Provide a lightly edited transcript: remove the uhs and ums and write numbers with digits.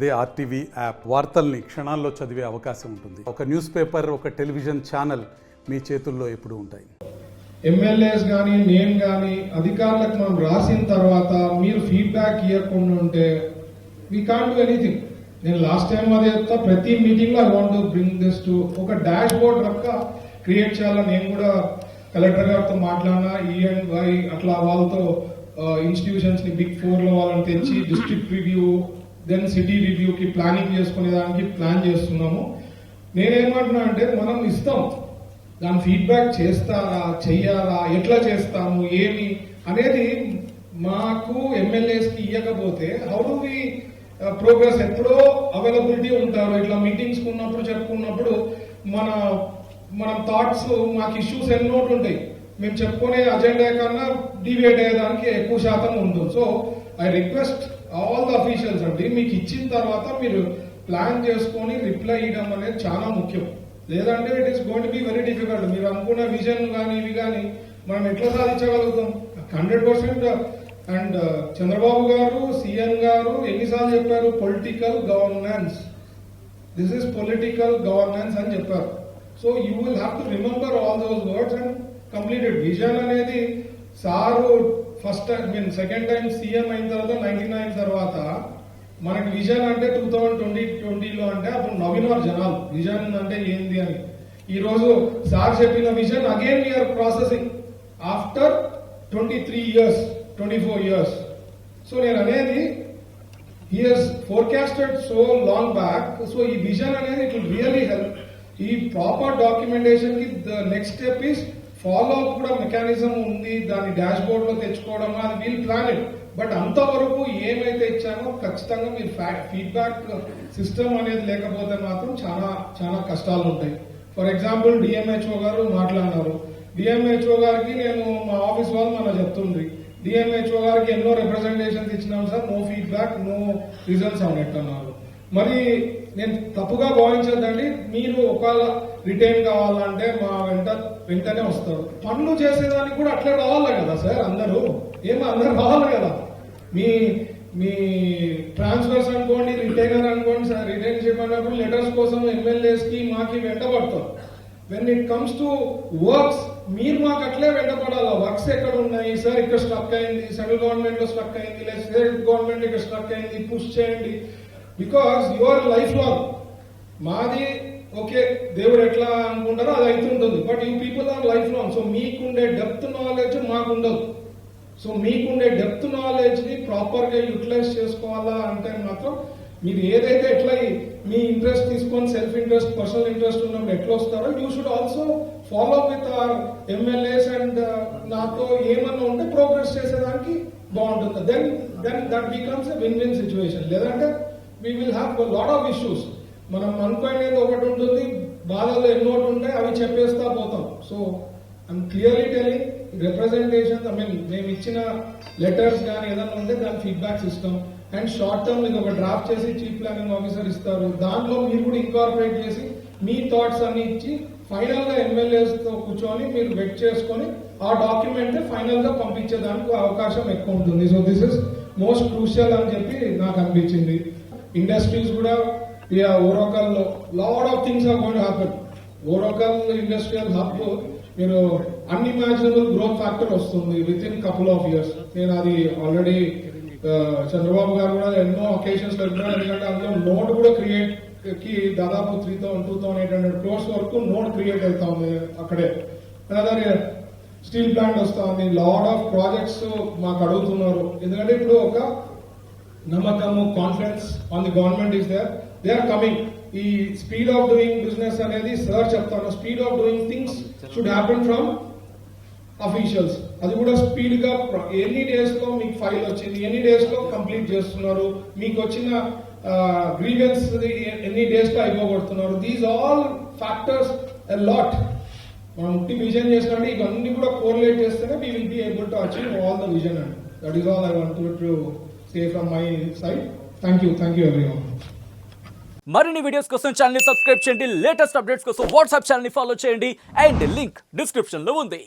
అదే RTV app వార్తల్ని క్షణాల్లో చదివే అవకాశం ఉంటుంది. ఒక న్యూస్ పేపర్, ఒక టెలివిజన్ ఛానల్ మీ చేతుల్లో ఎప్పుడూ ఉంటాయి. ఎమ్మెల్యేస్ కానీ నేను కానీ అధికారులకు మనం రాసిన తర్వాత మీరు ఫీడ్బ్యాక్ ఇవ్వకుండా ఉంటే వీ కాంట్ డూ ఎనీథింగ్. నేను లాస్ట్ టైం అదే చెప్తా, ప్రతి మీటింగ్ లో I want to bring this to ఒక డాష్ బోర్డ్ రక్క క్రియేట్ చేయాలని నేను కూడా కలెక్టర్ గారితో మాట్లాడినా. ఈఎన్వై అట్లా వాళ్ళతో ఇన్స్టిట్యూషన్స్ ని బిగ్ 4 లో వాళ్ళని తెచ్చి డిస్ట్రిక్ట్ రివ్యూ దెన్ సిటీ రివ్యూకి ప్లానింగ్ చేసుకునే దానికి ప్లాన్ చేస్తున్నాము. నేనేమంటున్నా అంటే మనం ఇస్తాం, దాని ఫీడ్బ్యాక్ చేస్తారా, చెయ్యాలా, ఎట్లా చేస్తాము, ఏమి అనేది మాకు ఎమ్మెల్యేస్ కి ఇవ్వకపోతే హౌ డు వి ప్రోగ్రెస్? ఎప్పుడో అవైలబిలిటీ ఉంటారు, ఇట్లా మీటింగ్స్ ఉన్నప్పుడు చెప్పుకున్నప్పుడు మన థాట్స్, మాకు ఇష్యూస్ ఎన్నో ఉంటాయి, మేము చెప్పుకునే అజెండా కన్నా డివేట్ అయ్యేదానికి ఎక్కువ శాతం ఉంటుంది. So I request all the officials అండి, మీకు ఇచ్చిన తర్వాత మీరు ప్లాన్ చేసుకొని రిప్లై ఇవ్వడం అనేది చాలా ముఖ్యం. లేదంటే it is going to be very difficult. మీరు అనుకున్న విజన్ కానీ ఇవి కానీ మనం ఎట్లా సాధించగలుగుతాం? 100%. అండ్ చంద్రబాబు గారు, సీఎం గారు ఎన్నిసార్లు చెప్పారు? Political governance, this is political governance అని చెప్పారు. So you will have to remember all those words and completed. Vision అనేది sir first time second time CM అయిన తర్వాత 99 తర్వాత మనకి విజన్ అంటే 2020లో అంటే అప్పుడు నవ్వినారు జనాలు, విజన్ అంటే ఏంది అని. ఈ రోజు సార్ చెప్పిన vision again we are processing after 23 years, 24 years. So నేను అనేది he has forecasted so long back. So ఈ విజన్ అనేది ఇట్ విల్ రియల్లీ హెల్ప్. ఈ ప్రాపర్ డాక్యుమెంటేషన్ కి the next step is follow up కూడా మెకానిజం ఉంది, దాన్ని డాష్ బోర్డ్ లో తెచ్చుకోవడం, అది వీల్ ప్లాన్ ఇట్. బట్ అంతవరకు ఏమైతే ఇచ్చామో ఖచ్చితంగా మీరు ఫీడ్బ్యాక్ సిస్టమ్ అనేది లేకపోతే మాత్రం చాలా చాలా కష్టాలు ఉంటాయి. ఫర్ ఎగ్జాంపుల్ డిఎంహెచ్ఓ గారు మాట్లాడినారు. డిఎంహెచ్ఓ గారికి నేను మా ఆఫీస్ వాళ్ళు మన చెప్తుండ్రి, డిఎంహెచ్ఓ గారికి ఎన్నో రిప్రజెంటేషన్స్ ఇచ్చినాం sir, no feedback, no results అన్నట్టున్నారు. మరి నేను తప్పుగా భావించద్దండి, మీరు ఒకవేళ రిటైన్ కావాలంటే మా వెంటనే వస్తారు. పనులు చేసేదానికి కూడా అట్లా రావాలి కదా సార్, అందరూ అందరు రావాలి కదా. మీ ట్రాన్స్ఫర్స్ అనుకోండి, రిటైనర్ అనుకోండి సార్, రిటైన్ చేయమన్నప్పుడు లెటర్స్ కోసం ఎమ్మెల్యేస్ కి మాకి వెంటబడతారు. When it comes to works మీరు మాకు అట్లే వెంటపడాలా. వర్క్స్ ఎక్కడ ఉన్నాయి సార్, ఇక్కడ స్ట్రక్ అయింది, సెంట్రల్ గవర్నమెంట్ లో స్ట్రక్ అయింది, లేదా స్టేట్ గవర్నమెంట్ ఇక్కడ స్ట్రక్ అయింది, పుష్ చేయండి. Because your life long. మాది ఓకే, దేవుడు ఎట్లా అనుకుంటారో అది అవుతుంటుంది, but you people are life long. So మీకుండే డెప్త్ నాలెడ్జ్ మాకు ఉండదు. సో మీకుండే డెప్త్ నాలెడ్జ్ ని ప్రాపర్ గా యూటిలైజ్ చేసుకోవాలా అంటే మాత్రం మీరు ఏదైతే ఎట్లా మీ ఇంట్రెస్ట్ తీసుకొని సెల్ఫ్ ఇంట్రెస్ట్, పర్సనల్ ఇంట్రెస్ట్ ఉన్నప్పుడు ఎట్లా వస్తారో you should also follow with our MLAs and నాతో ఏమన్నా ఉంటే ప్రోగ్రెస్ చేసేదానికి బాగుంటుంది. Then that becomes a win win situation. లేదంటే we will have lot of issues. మనం అనుకునేది ఒకటి ఉంటుంది, బాధలు ఎన్నోటి ఉంటాయి, అవి చెప్పేస్తా పోతాం. So I'm clearly telling, representation మేము ఇచ్చిన లెటర్స్ కానీ ఏదైనా ఉంటే దాని feedback system and short term మీకు ఒక డ్రాఫ్ట్ చేసి చీఫ్ ప్లానింగ్ ఆఫీసర్ ఇస్తారు. దాంట్లో మీరు కూడా ఇన్కార్పొరేట్ చేసి మీ థాట్స్ అన్ని ఇచ్చి ఫైనల్ గా ఎమ్మెల్యేస్ తో కూర్చొని మీరు వెట్ చేసుకొని ఆ డాక్యుమెంట్ ఫైనల్ గా పంపించేదానికి అవకాశం ఎక్కువ ఉంటుంది. So this is most crucial అని చెప్పి నాకు అనిపించింది. ఇండస్ట్రీస్ కూడా ఓరోకల్ లో lot of things are going to happen. Orvakal industrial hub మీరు అన్ఇమాజినబుల్ గ్రోత్ ఫ్యాక్టర్ వస్తుంది within couple of years. నేను అది ఆల్రెడీ చంద్రబాబు గారు కూడా ఎన్నో ఒకేషన్స్ పెడుతున్నారు. ఎందుకంటే అందులో నోడ్ కూడా క్రియేట్ కి దాదాపు 2,800 crores వరకు నోడ్ క్రియేట్ అవుతా ఉంది అక్కడే. అదే స్టీల్ ప్లాంట్ వస్తా ఉంది, లాట్ ఆఫ్ ప్రాజెక్ట్స్ మాకు అడుగుతున్నారు. ఎందుకంటే ఇప్పుడు ఒక నమ్మకము, confidence on the government is there, they are coming. ఈ స్పీడ్ ఆఫ్ డూయింగ్ బిజినెస్ అనేది సార్ చెప్తాను, speed of doing things should happen from officials. అది కూడా స్పీడ్ గా ఎన్ని డేస్ లో మీకు ఫైల్ వచ్చింది, ఎన్ని డేస్ లో కంప్లీట్ చేస్తున్నారు, మీకు వచ్చిన గ్రీవెన్స్ ఎన్ని డేస్ లో అయిపోగొడుతున్నారు. These all factors a lot. మనం విజన్ చేసినట్టు ఇవన్నీ కూడా కోరిలేట్ చేస్తేనే we will be able to achieve all the vision. And that is all I want to say from my side. Thank you everyone. మరిన్ని videos కోసం channel ని subscribe చేయండి, latest updates కోసం వాట్సాప్ ఛానల్ ని follow చేయండి and link description లో ఉంది.